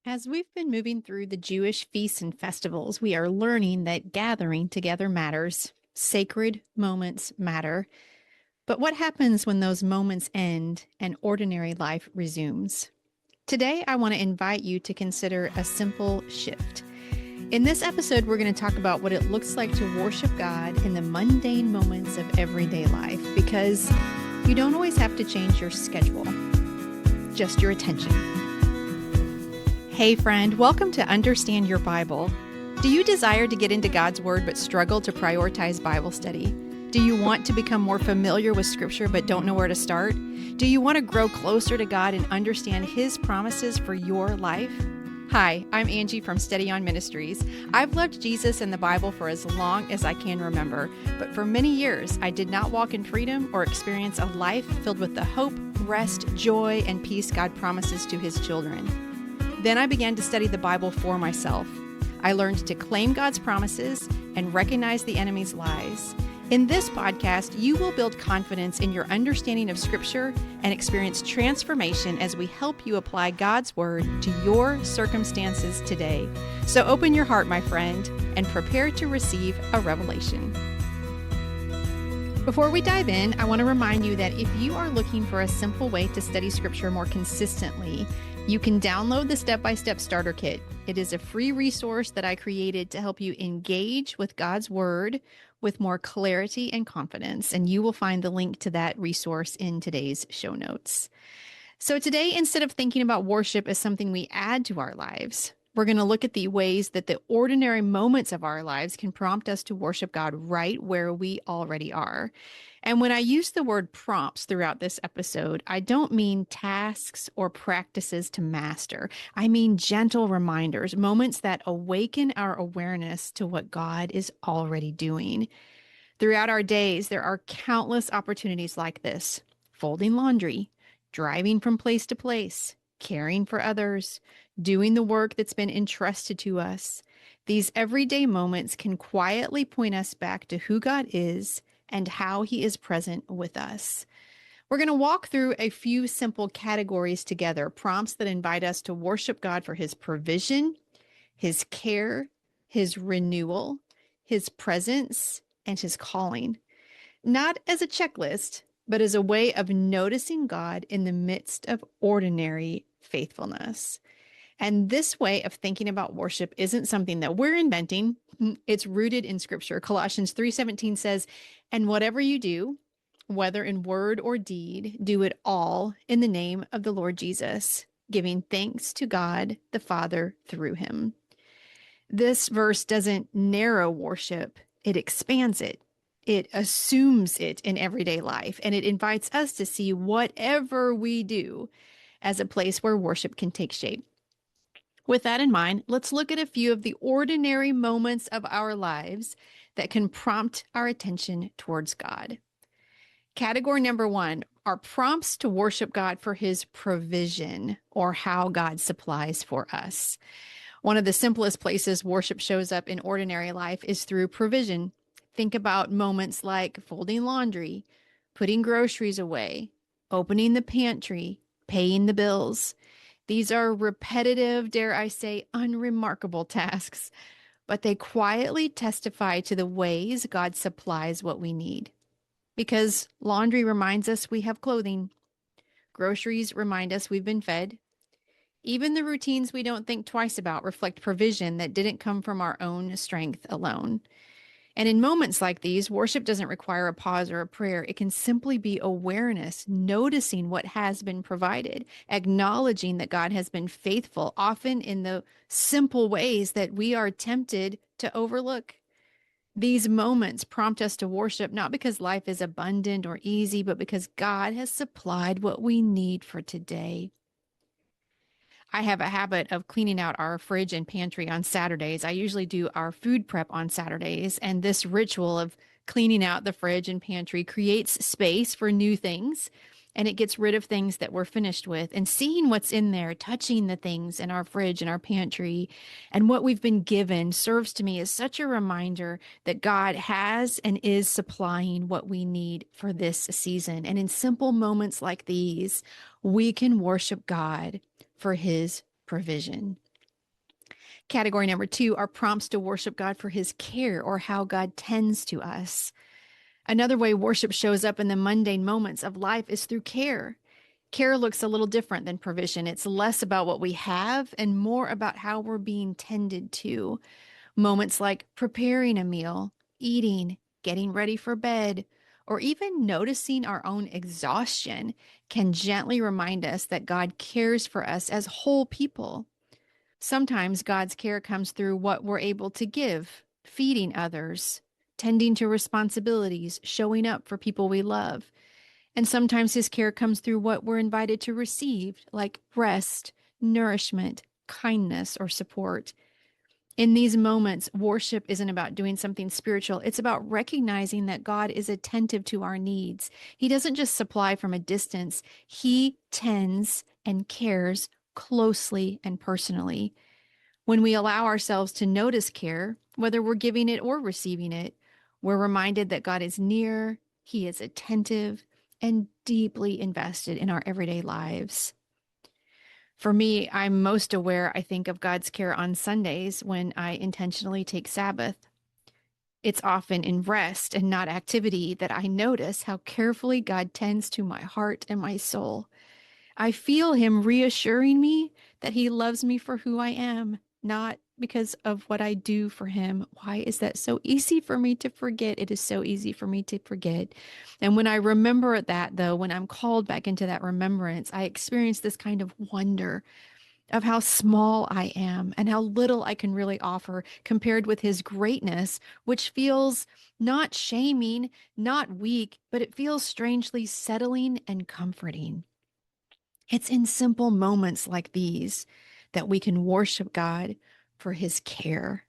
As we've been moving through the Jewish feasts and festivals, we are learning that gathering together matters. Sacred moments matter. But what happens when those moments end and ordinary life resumes? Today, I want to invite you to consider a simple shift. In this episode, we're going to talk about what it looks like to worship God in the mundane moments of everyday life, because you don't always have to change your schedule, just your attention. Hey friend, welcome to Understand Your Bible. Do you desire to get into God's Word but struggle to prioritize Bible study? Do you want to become more familiar with Scripture but don't know where to start? Do you want to grow closer to God and understand His promises for your life? Hi, I'm Angie from Steady On Ministries. I've loved Jesus and the Bible for as long as I can remember, but for many years I did not walk in freedom or experience a life filled with the hope, rest, joy, and peace God promises to His children. Then I began to study the Bible for myself. I learned to claim God's promises and recognize the enemy's lies. In this podcast, you will build confidence in your understanding of Scripture and experience transformation as we help you apply God's Word to your circumstances today. So open your heart, my friend, and prepare to receive a revelation. Before we dive in, I want to remind you that if you are looking for a simple way to study Scripture more consistently, you can download the step-by-step starter kit. It is a free resource that I created to help you engage with God's Word with more clarity and confidence, and you will find the link to that resource in today's show notes. So today, instead of thinking about worship as something we add to our lives, we're going to look at the ways that the ordinary moments of our lives can prompt us to worship God right where we already are. And when I use the word prompts throughout this episode, I don't mean tasks or practices to master. I mean gentle reminders, moments that awaken our awareness to what God is already doing. Throughout our days, there are countless opportunities like this: folding laundry, driving from place to place, caring for others, doing the work that's been entrusted to us. These everyday moments can quietly point us back to who God is and how He is present with us. We're going to walk through a few simple categories together, prompts that invite us to worship God for His provision, His care, His renewal, His presence, and His calling. Not as a checklist, but as a way of noticing God in the midst of ordinary faithfulness. And this way of thinking about worship isn't something that we're inventing. It's rooted in Scripture. Colossians 3:17 says, "And whatever you do, whether in word or deed, do it all in the name of the Lord Jesus, giving thanks to God the Father through Him." This verse doesn't narrow worship, it expands it. It assumes it in everyday life, and it invites us to see whatever we do as a place where worship can take shape. With that in mind, let's look at a few of the ordinary moments of our lives that can prompt our attention towards God. Category number one are prompts to worship God for His provision, or how God supplies for us. One of the simplest places worship shows up in ordinary life is through provision. Think about moments like folding laundry, putting groceries away, opening the pantry, paying the bills. These are repetitive, dare I say, unremarkable tasks, but they quietly testify to the ways God supplies what we need. Because laundry reminds us we have clothing, groceries remind us we've been fed. Even the routines we don't think twice about reflect provision that didn't come from our own strength alone. And in moments like these, worship doesn't require a pause or a prayer. It can simply be awareness, noticing what has been provided, acknowledging that God has been faithful, often in the simple ways that we are tempted to overlook. These moments prompt us to worship not because life is abundant or easy, but because God has supplied what we need for today. I have a habit of cleaning out our fridge and pantry on Saturdays. I usually do our food prep on Saturdays, and this ritual of cleaning out the fridge and pantry creates space for new things, and it gets rid of things that we're finished with. And seeing what's in there, touching the things in our fridge and our pantry, and what we've been given serves to me as such a reminder that God has and is supplying what we need for this season. And in simple moments like these, we can worship God for His provision. Category number 2 are prompts to worship God for his care or how God tends to us. Another way worship shows up in the mundane moments of life is through care. Care looks a little different than provision. It's less about what we have and more about how we're being tended to. Moments like preparing a meal, eating, getting ready for bed, or even noticing our own exhaustion can gently remind us that God cares for us as whole people. Sometimes God's care comes through what we're able to give, feeding others, tending to responsibilities, showing up for people we love. And sometimes his care comes through what we're invited to receive, like rest, nourishment, kindness, or support. In these moments, worship isn't about doing something spiritual. It's about recognizing that God is attentive to our needs. He doesn't just supply from a distance, he tends and cares closely and personally. When we allow ourselves to notice care, whether we're giving it or receiving it, we're reminded that God is near, he is attentive, and deeply invested in our everyday lives. For me, I'm most aware, I think, of God's care on Sundays when I intentionally take Sabbath. It's often in rest and not activity that I notice how carefully God tends to my heart and my soul. I feel him reassuring me that he loves me for who I am, not because of what I do for him. Why is that so easy for me to forget? It is so easy for me to forget. And when I remember that, though, when I'm called back into that remembrance, I experience this kind of wonder of how small I am and how little I can really offer compared with his greatness, which feels not shaming, not weak, but it feels strangely settling and comforting. It's in simple moments like these that we can worship God for his care.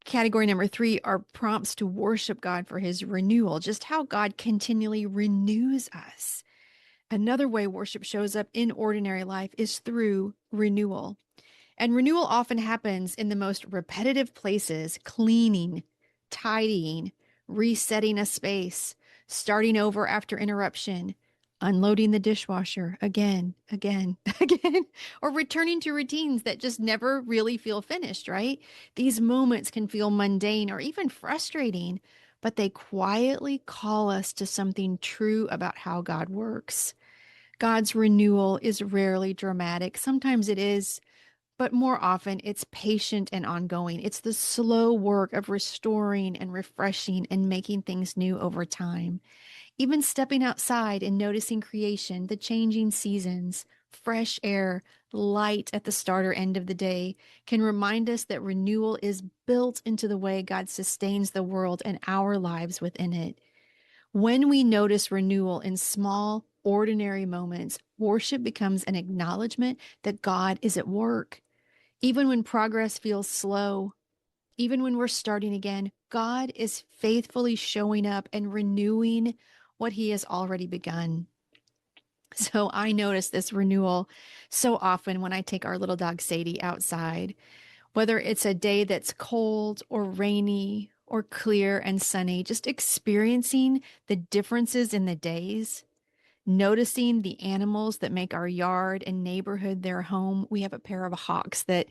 Category number 3 are prompts to worship God for his renewal, just how God continually renews us. Another way worship shows up in ordinary life is through renewal. And renewal often happens in the most repetitive places: cleaning, tidying, resetting a space, starting over after interruption, unloading the dishwasher again, again, or returning to routines that just never really feel finished, right? These moments can feel mundane or even frustrating, but they quietly call us to something true about how God works. God's renewal is rarely dramatic. Sometimes it is, but more often it's patient and ongoing. It's the slow work of restoring and refreshing and making things new over time. Even stepping outside and noticing creation, the changing seasons, fresh air, light at the start or end of the day can remind us that renewal is built into the way God sustains the world and our lives within it. When we notice renewal in small, ordinary moments, worship becomes an acknowledgement that God is at work. Even when progress feels slow, even when we're starting again, God is faithfully showing up and renewing what he has already begun. So I notice this renewal so often when I take our little dog Sadie outside, whether it's a day that's cold or rainy or clear and sunny, just experiencing the differences in the days. Noticing the animals that make our yard and neighborhood their home. We have a pair of hawks that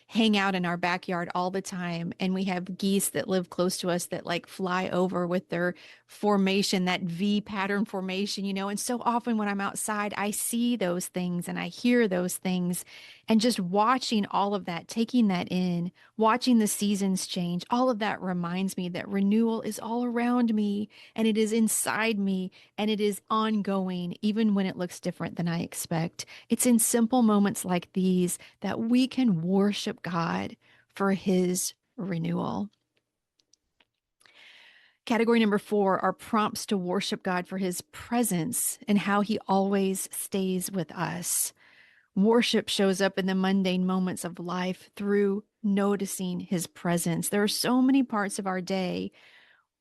hang out in our backyard all the time. And we have geese that live close to us that like fly over with their formation, that V pattern formation, And so often when I'm outside, I see those things and I hear those things. And just watching all of that, taking that in, watching the seasons change, all of that reminds me that renewal is all around me and it is inside me and it is ongoing, even when it looks different than I expect. It's in simple moments like these that we can worship God for his renewal. Category number 4 are prompts to worship God for his presence and how he always stays with us. Worship shows up in the mundane moments of life through noticing his presence. There are so many parts of our day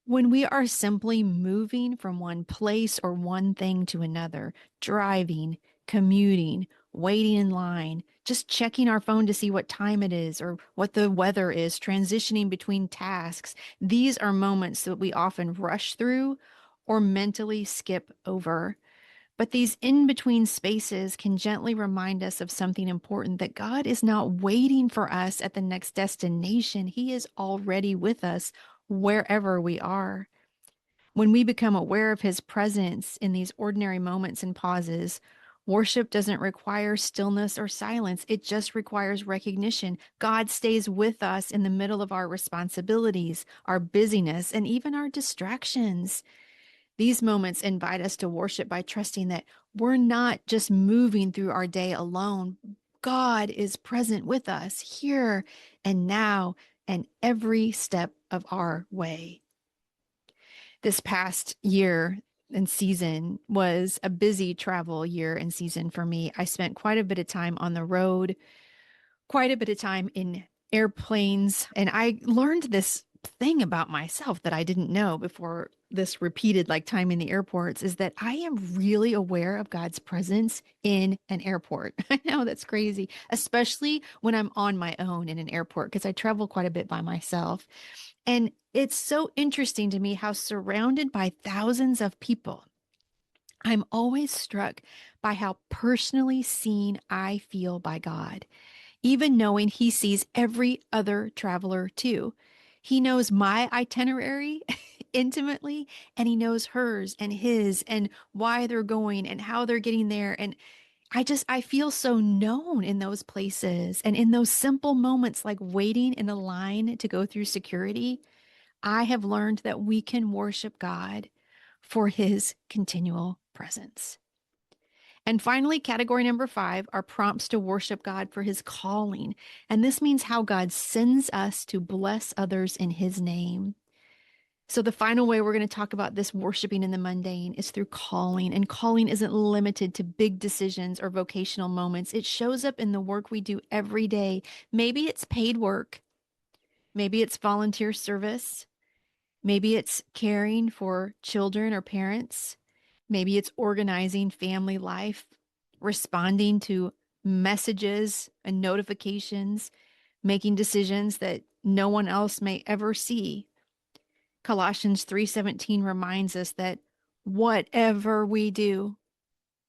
when we are simply moving from one place or one thing to another, driving, commuting, waiting in line, just checking our phone to see what time it is or what the weather is, transitioning between tasks. These are moments that we often rush through or mentally skip over. But these in between spaces can gently remind us of something important, that God is not waiting for us at the next destination. He is already with us wherever we are. When we become aware of his presence in these ordinary moments and pauses, worship doesn't require stillness or silence. It just requires recognition. God stays with us in the middle of our responsibilities, our busyness, and even our distractions. These moments invite us to worship by trusting that we're not just moving through our day alone. God is present with us here and now and every step of our way. This past year and season was a busy travel year and season for me. I spent quite a bit of time on the road, quite a bit of time in airplanes, and I learned this thing about myself that I didn't know before this repeated like time in the airports, is that I am really aware of God's presence in an airport. I know that's crazy, especially when I'm on my own in an airport, because I travel quite a bit by myself. And it's so interesting to me how, surrounded by thousands of people, I'm always struck by how personally seen I feel by God, even knowing he sees every other traveler too. He knows my itinerary intimately, and he knows hers and his, and why they're going and how they're getting there. And I feel so known in those places, and in those simple moments like waiting in a line to go through security. I have learned that we can worship God for his continual presence. And finally, category number 5 are prompts to worship God for his calling. And this means how God sends us to bless others in his name. So, the final way we're going to talk about this worshiping in the mundane is through calling. And calling isn't limited to big decisions or vocational moments, it shows up in the work we do every day. Maybe it's paid work, maybe it's volunteer service. Maybe it's caring for children or parents. Maybe it's organizing family life, responding to messages and notifications, making decisions that no one else may ever see. Colossians 3:17 reminds us that whatever we do,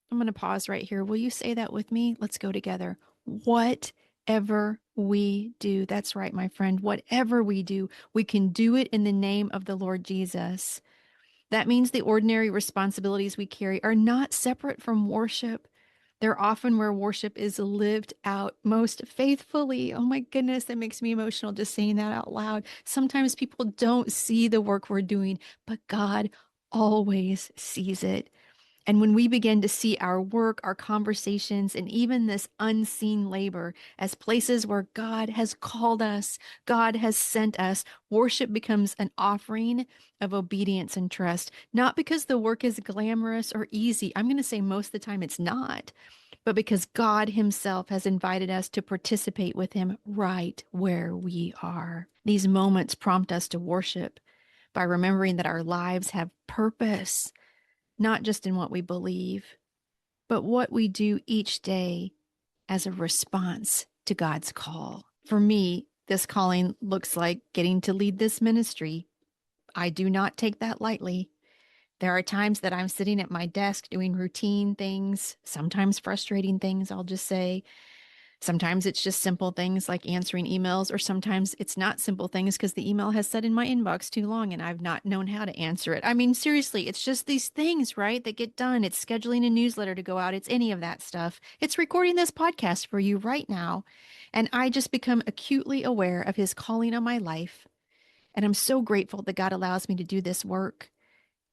I'm going to pause right here. Will you say that with me? Let's go together. Whatever we do. That's right, my friend. Whatever we do, we can do it in the name of the Lord Jesus. That means the ordinary responsibilities we carry are not separate from worship. They're often where worship is lived out most faithfully. Oh my goodness, that makes me emotional just saying that out loud. Sometimes people don't see the work we're doing, but God always sees it. And when we begin to see our work, our conversations, and even this unseen labor as places where God has called us, God has sent us, worship becomes an offering of obedience and trust. Not because the work is glamorous or easy. I'm going to say most of the time it's not, but because God himself has invited us to participate with him right where we are. These moments prompt us to worship by remembering that our lives have purpose, not just in what we believe, but what we do each day as a response to God's call. For me, this calling looks like getting to lead this ministry. I do not take that lightly. There are times that I'm sitting at my desk doing routine things, sometimes frustrating things, I'll just say. Sometimes it's just simple things like answering emails, or sometimes it's not simple things because the email has sat in my inbox too long and I've not known how to answer it. I mean, seriously, it's just these things, right, that get done. It's scheduling a newsletter to go out. It's any of that stuff. It's recording this podcast for you right now. And I just become acutely aware of his calling on my life. And I'm so grateful that God allows me to do this work,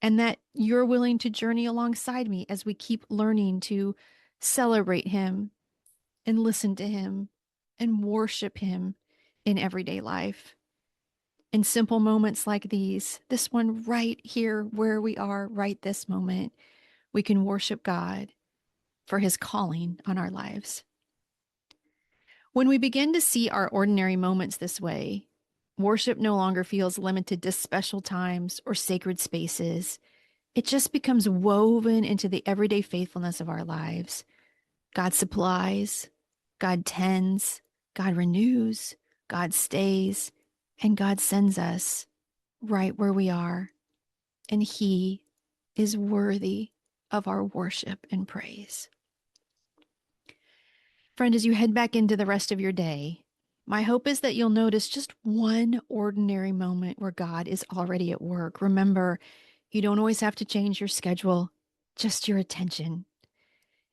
and that you're willing to journey alongside me as we keep learning to celebrate him and listen to him and worship him in everyday life. In simple moments like these, this one right here where we are right this moment, we can worship God for his calling on our lives. When we begin to see our ordinary moments this way, worship no longer feels limited to special times or sacred spaces. It just becomes woven into the everyday faithfulness of our lives. God supplies, God tends, God renews, God stays, and God sends us right where we are. And he is worthy of our worship and praise. Friend, as you head back into the rest of your day, my hope is that you'll notice just one ordinary moment where God is already at work. Remember, you don't always have to change your schedule, just your attention.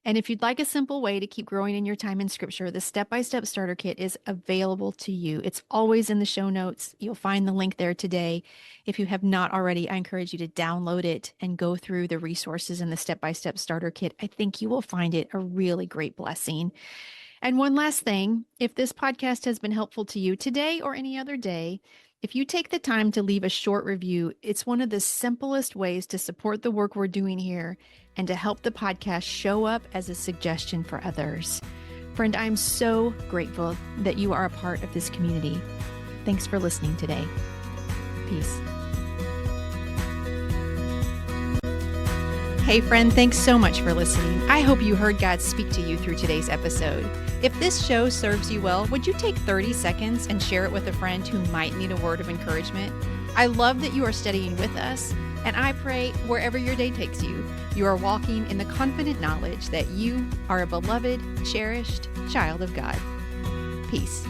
And if you'd like a simple way to keep growing in your time in Scripture, the step-by-step starter kit is available to you. It's always in the show notes. You'll find the link there today. If you have not already, I encourage you to download it and go through the resources in the step-by-step starter kit. I think you will find it a really great blessing. And one last thing, if this podcast has been helpful to you today or any other day, if you take the time to leave a short review, it's one of the simplest ways to support the work we're doing here and to help the podcast show up as a suggestion for others. Friend, I'm so grateful that you are a part of this community. Thanks for listening today. Peace. Hey friend, thanks so much for listening. I hope you heard God speak to you through today's episode. If this show serves you well, would you take 30 seconds and share it with a friend who might need a word of encouragement? I love that you are studying with us, and I pray wherever your day takes you, you are walking in the confident knowledge that you are a beloved, cherished child of God. Peace.